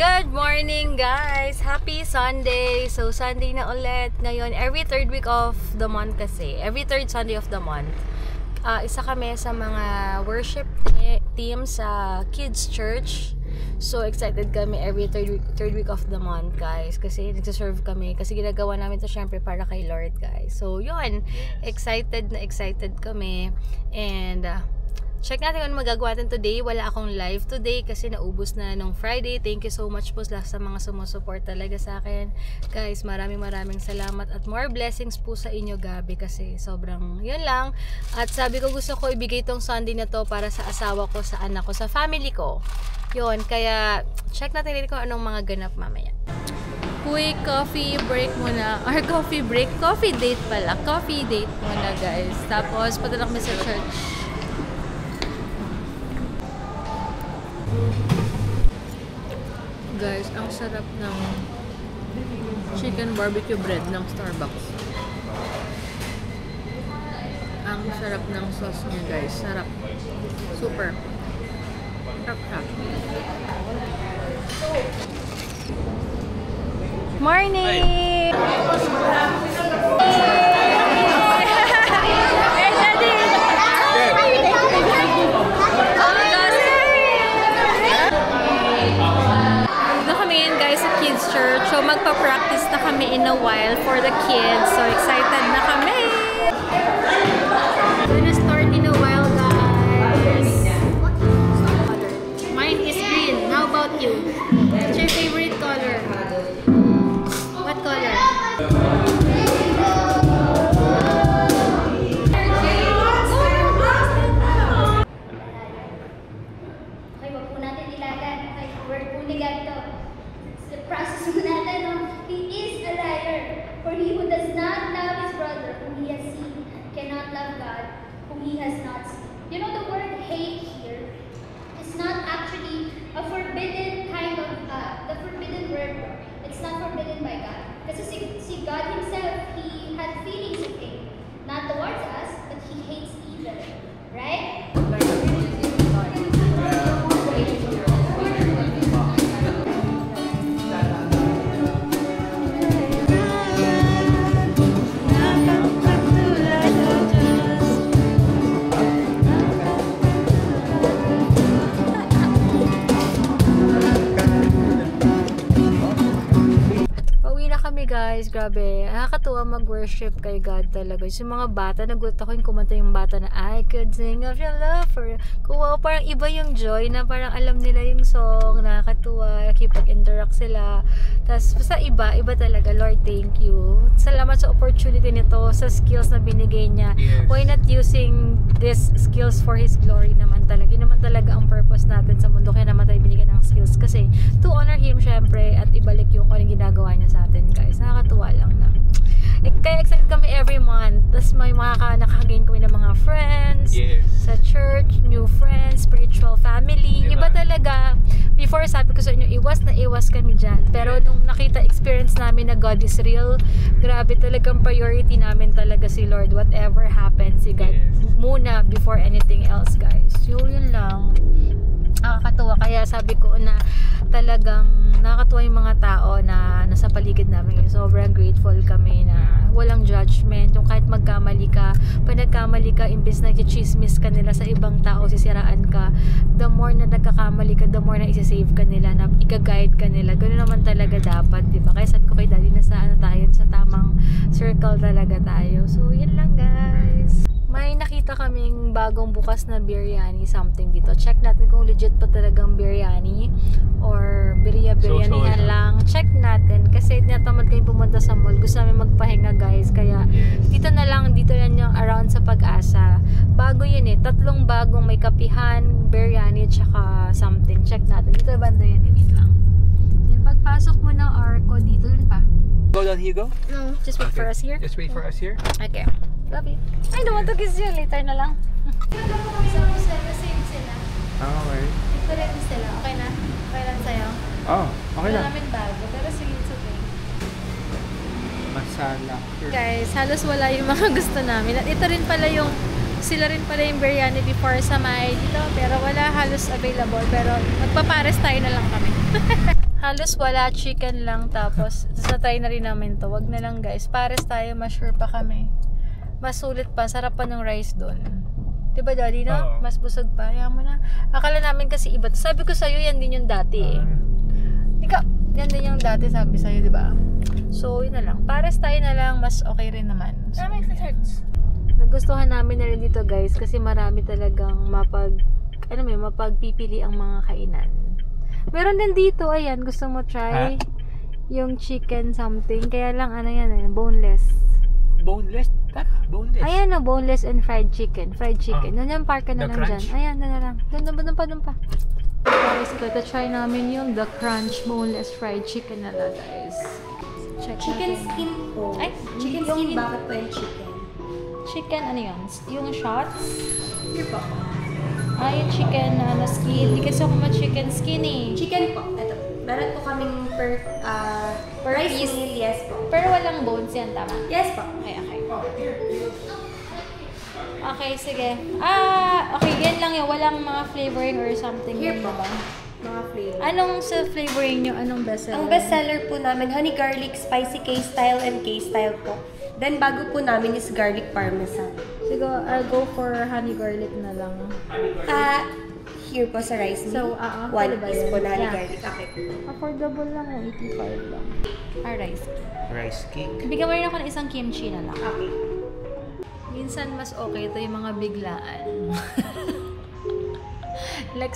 Good morning guys! Happy Sunday! So Sunday na ulit ngayon. Every third week of the month kasi. Every third Sunday of the month. Isa kami sa mga worship team sa kids church. So excited kami every third week of the month guys. Kasi nagsaserve kami. Kasi ginagawa namin to syempre para kay Lord guys. So yun. Excited kami. And check natin kung magagawa natin today. Wala akong live today kasi naubos na nung Friday. Thank you so much po sa mga sumusuport talaga sa akin. Guys, maraming salamat at more blessings po sa inyo gabi kasi sobrang yun lang. At sabi ko gusto ko ibigay tong Sunday na to para sa asawa ko, sa anak ko, sa family ko. Yun, kaya check natin kung anong mga ganap mamaya. Quick coffee break muna. Or coffee break? Coffee date pala. Coffee date muna guys. Tapos padala kami sa church. Guys, ang sarap ng chicken barbecue bread ng Starbucks. Ang sarap ng sauce niya guys. Sarap. Super. Sarap. Morning! Church. So magpa-practice na kami in a while for the kids. So excited na kami! Gonna start in a while guys. Mine is green. How about you? What's your favorite color? What color? Okay, wag po natin ilagan. Okay, word po ni ganito. Process mo natin, no? He is a liar. For he who does not love his brother whom he has seen cannot love God whom he has not seen. You know, the word hate here is not actually a forbidden kind of, the forbidden word. It's not forbidden by God. Kasi see God himself, he had feelings of hate. Not towards us, but he hates evil. Right? Guys, grabe, nakakatuwa mag-worship kay God talaga. Yung mga bata, nagulat ako yung kumanta yung bata na I could sing of your love for you. Kuwa, parang iba yung joy na parang alam nila yung song, nakakatuwa, nakipag-interact sila. Tapos basta iba talaga. Lord, thank you. Salamat sa opportunity nito, sa skills na binigay niya. Yes. Why not using these skills for His glory naman talaga? Yun naman talaga ang purpose natin sa mundo. Kaya naman tayo binigyan ng skills. Kasi to honor Him syempre at ibalik yung kung ginagawa niya sa atin guys. Nakakatuwa lang na. Kaya excited kami every month. Tapos may nakagain kami ng mga friends. Yes. Sa church, new friends, spiritual family. Diba? Iba talaga. Before sabi ko sa inyo, iwas na iwas kami dyan. Pero nung nakita experience namin na God is real, grabe talagang priority namin talaga si Lord. Whatever happens, si God muna before anything else guys. So yun lang. Nakakatuwa. Kaya sabi ko na talagang nakakatuwa yung mga tao na nasa paligid namin. Sobrang grateful kami na walang judgment. Yung kahit magkamali ka, pag nagkamali ka, imbes na i-chismis ka nila sa ibang tao, sisiraan ka, the more na nagkakamali ka, the more na isa-save ka nila, na i-guide ka nila. Ganoon naman talaga dapat, diba? Kaya sabi ko kay Daddy na sa tayo, sa tamang circle talaga tayo. So, yun lang guys. May nakita kaming bagong bukas na biryani something dito. Check natin kung legit pa talagang biryani or biryanihan lang. Check natin kasi tinatamad kami pumunta sa mall. Gusto namin magpahinga guys. Kaya dito na lang yung around sa Pag-asa. Bago yun tatlong bagong may kapihan, biryani, tsaka something. Check natin. Dito banda yan. Wait lang. Then pagpasok mo ng Arco dito, yun pa. Go down here, go? No, just wait for us here. Just wait for us here? Okay. Love you. I don't want to kiss you. Later na lang. Same sila. Okay. Different sila. Okay na? Okay lang sa'yo? Oh, okay lang. Wala namin bago. Pero sige, it's okay. Masala. Guys, halos wala yung mga gusto namin. At ito rin pala yung sila rin pala yung biryani before sa may dito, pero wala halos available, pero magpapares tayo na lang kami. Halos wala, chicken lang. Tapos na-try na rin namin to. Wag na lang guys. Pares tayo, mas sure pa kami. Mas sulit pa. Sarap pa ng rice doon. Diba daddy, no? Oo. Mas busog pa. Kaya mo na. Akala namin kasi iba. Sabi ko sa'yo, yan din yung dati eh. Ika, yan din yung dati sabi sa'yo, diba? So, yun na lang. Pares tayo na lang. Mas okay rin naman. So, nagustuhan namin na rin dito guys. Kasi marami talagang mapagpipili ang mga kainan. Meron din dito, ayan, gusto mo try yung chicken something. Kaya lang, ano yan eh, boneless. Boneless? Tara, boneless. Ayan na, boneless and fried chicken. Fried chicken. Doon yan, park ka na The lang dyan. crunch? Ayan, doon na lang. Doon pa. Guys, ito, try namin yung The Crunch boneless fried chicken nila, guys. Check Chicken natin. skin po. Ay, Chicken yung- skin, bakit po yung chicken? Chicken, ano yun? Yung shots? Here po. Ay, yung chicken na skin. Hindi kasi ako ma-chicken skin eh. Chicken po. Ito. Meron po kaming per rice piece. meal. Yes po. Pero walang bones yan, tama? Yes po. Okay. Okay, sige. Okay, yan lang yun. Walang mga flavoring or something. Here yun, po. diba? Mga flavor. Anong sa flavoring nyo? Anong bestseller? Ang bestseller po namin, honey garlic, spicy K-style, and K-style po. Then, bago po namin is garlic parmesan. Siguro, I'll go for honey garlic na lang. Here po sa rice meal. So, one pwede ba piece yun? po na honey Yeah. garlic. Okay. Affordable lang, 85 lang. Rice. Rice cake. Bigyan mo rin ako ng isang kimchi na lang. Okay. Minsan mas okay ito yung mga biglaan. Like,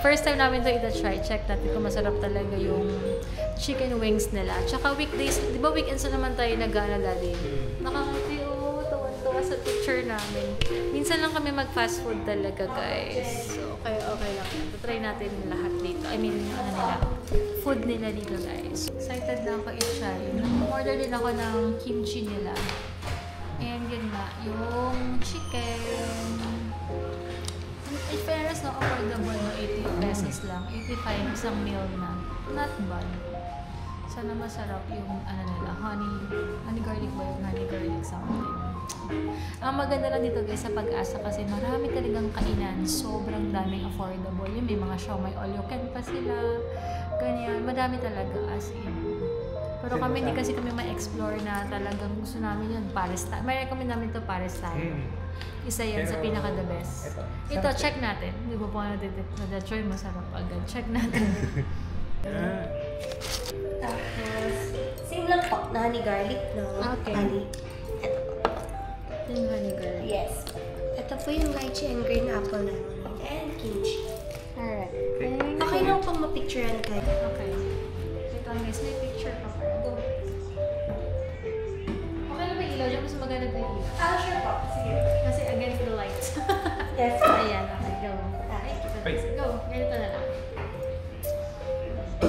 first time namin ito ita-try. Check natin kung masarap talaga yung chicken wings nila. Tsaka weekdays, di ba weekends na naman tayo nag-ano dati? Nakangiti, tuwan-tuwa sa picture namin. Minsan lang kami mag-fast food talaga, guys. So, okay lang yan. Try natin lahat dito. I mean, ano nila, food nila dito, guys. Excited na ako i-try. Order din ako ng kimchi nila. And yun nga, yung chicken. In fairness, no, affordable, no, 80 pesos lang. 85 isang meal na. Not bad. Sana masarap yung, ano nila, honey garlic ba yung honey garlic something. Ang maganda lang dito guys sa Pag-asa kasi marami talagang kainan. Sobrang daming affordable. Yung may mga siomai all you can pa sila. Ganyan. Madami talaga as in. Pero kami hindi kasi kami ma-explore na talagang gusto namin yun. Paris style. May recommend namin to Paris style. Isa yan sa pinaka-the best. Ito, check natin. Hindi ba po na-try masarap agad. Check natin. Tapos, same lang po na honey garlic, no? Okay. Honey. Ito po. Yung honey garlic. Yes. Ito po yung lychee and green apple namin. And kimchi. Alright. Okay lang pong mapicturean kayo. Okay. Ito guys, may picture pa para. Go. Okay na ba ilaw? Diyan mas maganda ito yung ilaw. Sure po. Sige. Kasi against the light. Yes. Ayan, okay, go. Ay, Wait. go. Ganito na lang. 1, 2.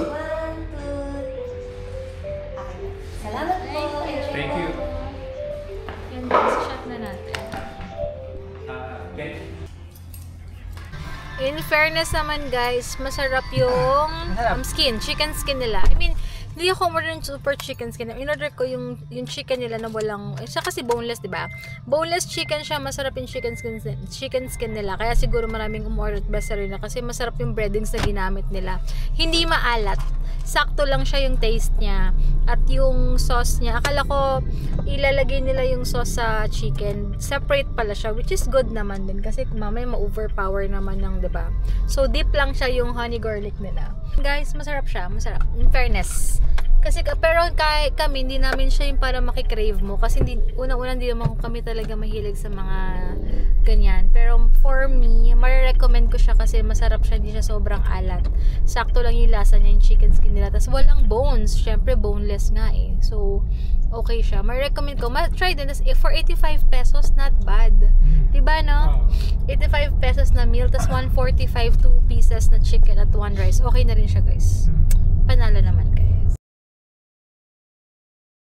Okay. Salamat po. Enjoy Thank po. you. Yan guys, shot na natin. In fairness naman guys, masarap yung chicken skin nila. I mean, hindi ako order ng super chicken skin. In-order ko yung chicken nila na walang, siya kasi boneless, di ba? Boneless chicken siya, masarap yung chicken skin nila. Kaya siguro maraming umorder at bestseller na kasi masarap yung breadings na ginamit nila. Hindi maalat. Sakto lang siya yung taste niya. At yung sauce niya, akala ko ilalagay nila yung sauce sa chicken. Separate pala siya, which is good naman din. Kasi mamaya ma-overpower naman ng, diba? So, deep lang siya yung honey garlic nila. Guys, masarap siya. Masarap. In fairness. Kasi, pero kami, hindi namin siya yung para makikrave mo. Kasi unang-unang hindi naman kami talaga mahilig sa mga ganyan. Pero for me, marirecommend ko siya kasi masarap siya. Hindi siya sobrang alat. Sakto lang yung lasa niya, yung chicken skin nila. Tapos walang bones. Syempre, boneless nga eh. So, okay siya. Marirecommend ko. Try din. Tapos, for 85 pesos, not bad. Diba, no? 85 pesos na meal. Tapos 145, 2 pieces na chicken at 1 rice. Okay na rin siya, guys. Panalo naman, guys.